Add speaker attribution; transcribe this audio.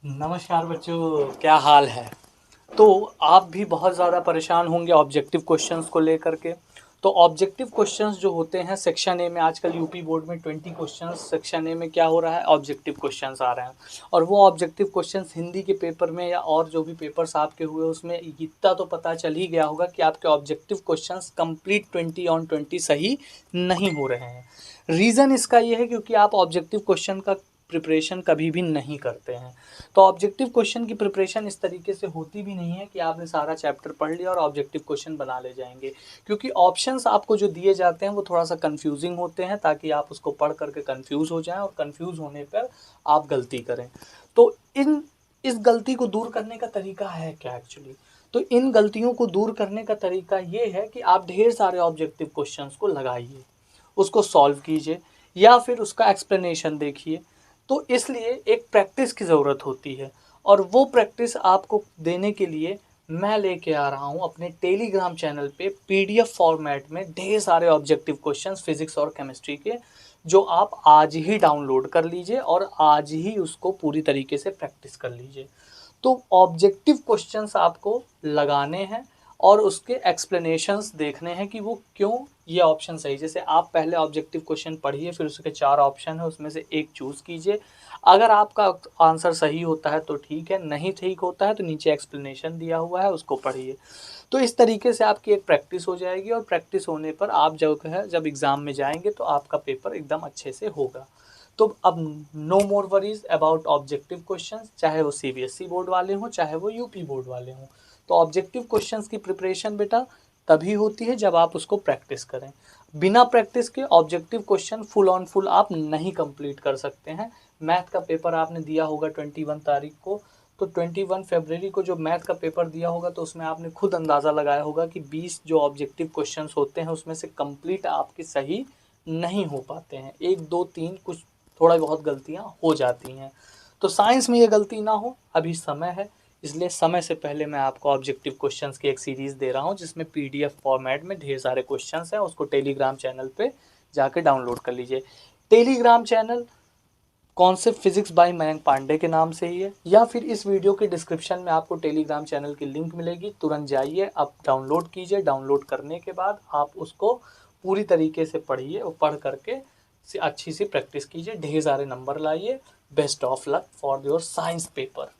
Speaker 1: नमस्कार बच्चों, क्या हाल है। तो आप भी बहुत ज़्यादा परेशान होंगे ऑब्जेक्टिव क्वेश्चंस को लेकर के। तो ऑब्जेक्टिव क्वेश्चंस जो होते हैं सेक्शन ए में, आजकल यूपी बोर्ड में 20 क्वेश्चंस सेक्शन ए में क्या हो रहा है, ऑब्जेक्टिव क्वेश्चंस आ रहे हैं। और वो ऑब्जेक्टिव क्वेश्चंस हिंदी के पेपर में या और जो भी पेपर्स आपके हुए उसमें इतना तो पता चल ही गया होगा कि आपके ऑब्जेक्टिव क्वेश्चंस कंप्लीट 20 on 20 सही नहीं हो रहे हैं। रीज़न इसका ये है क्योंकि आप ऑब्जेक्टिव क्वेश्चन का प्रिपरेशन कभी भी नहीं करते हैं। तो ऑब्जेक्टिव क्वेश्चन की प्रिपरेशन इस तरीके से होती भी नहीं है कि आपने सारा चैप्टर पढ़ लिया और ऑब्जेक्टिव क्वेश्चन बना ले जाएंगे, क्योंकि ऑप्शंस आपको जो दिए जाते हैं वो थोड़ा सा कंफ्यूजिंग होते हैं, ताकि आप उसको पढ़ करके कंफ्यूज हो जाएं और कंफ्यूज होने पर आप गलती करें। तो इन इस गलती को दूर करने का तरीका है क्या एक्चुअली। तो इन गलतियों को दूर करने का तरीका ये है कि आप ढेर सारे ऑब्जेक्टिव क्वेश्चंस को लगाइए, उसको सॉल्व कीजिए या फिर उसका एक्सप्लेनेशन देखिए। तो इसलिए एक प्रैक्टिस की ज़रूरत होती है, और वो प्रैक्टिस आपको देने के लिए मैं लेके आ रहा हूँ अपने टेलीग्राम चैनल पे पीडीएफ फॉर्मेट में ढेर सारे ऑब्जेक्टिव क्वेश्चंस फिजिक्स और केमिस्ट्री के, जो आप आज ही डाउनलोड कर लीजिए और आज ही उसको पूरी तरीके से प्रैक्टिस कर लीजिए। तो ऑब्जेक्टिव क्वेश्चंस आपको लगाने हैं और उसके एक्सप्लेनेशंस देखने हैं कि वो क्यों ये ऑप्शन सही। जैसे आप पहले ऑब्जेक्टिव क्वेश्चन पढ़िए, फिर उसके 4 ऑप्शन है, उसमें से एक चूज़ कीजिए। अगर आपका आंसर सही होता है तो ठीक है, नहीं ठीक होता है तो नीचे एक्सप्लेनेशन दिया हुआ है, उसको पढ़िए। तो इस तरीके से आपकी एक प्रैक्टिस हो जाएगी, और प्रैक्टिस होने पर आप जब एग्ज़ाम में जाएंगे तो आपका पेपर एकदम अच्छे से होगा। तो अब no more worries about objective questions, चाहे वो सीबीएसई बोर्ड वाले हों चाहे वो यूपी बोर्ड वाले हों। तो ऑब्जेक्टिव क्वेश्चंस की प्रिपरेशन बेटा तभी होती है जब आप उसको प्रैक्टिस करें। बिना प्रैक्टिस के objective question full on full आप नहीं कंप्लीट कर सकते हैं। मैथ का पेपर आपने दिया होगा 21 तारीख को, तो 21 फरवरी को जो मैथ का पेपर दिया होगा तो उसमें आपने खुद अंदाज़ा लगाया होगा कि 20 जो ऑब्जेक्टिव क्वेश्चंस होते हैं उसमें से कंप्लीट आपके सही नहीं हो पाते हैं, 1 2 3 कुछ थोड़ा बहुत गलतियाँ हो जाती हैं। तो साइंस में ये गलती ना हो, अभी समय है, इसलिए समय से पहले मैं आपको ऑब्जेक्टिव क्वेश्चंस की एक सीरीज़ दे रहा हूँ जिसमें पीडीएफ फॉर्मेट में ढेर सारे क्वेश्चंस हैं। उसको टेलीग्राम चैनल पे जाके डाउनलोड कर लीजिए। Telegram channel concept physics by Mayank Pandey के नाम से ही है, या फिर इस वीडियो के डिस्क्रिप्शन में आपको टेलीग्राम चैनल की लिंक मिलेगी, तुरंत जाइए आप डाउनलोड कीजिए। डाउनलोड करने के बाद आप उसको पूरी तरीके से पढ़िए और पढ़ करके से अच्छी सी प्रैक्टिस कीजिए, ढेर सारे नंबर लाइए। Best of luck for your science paper.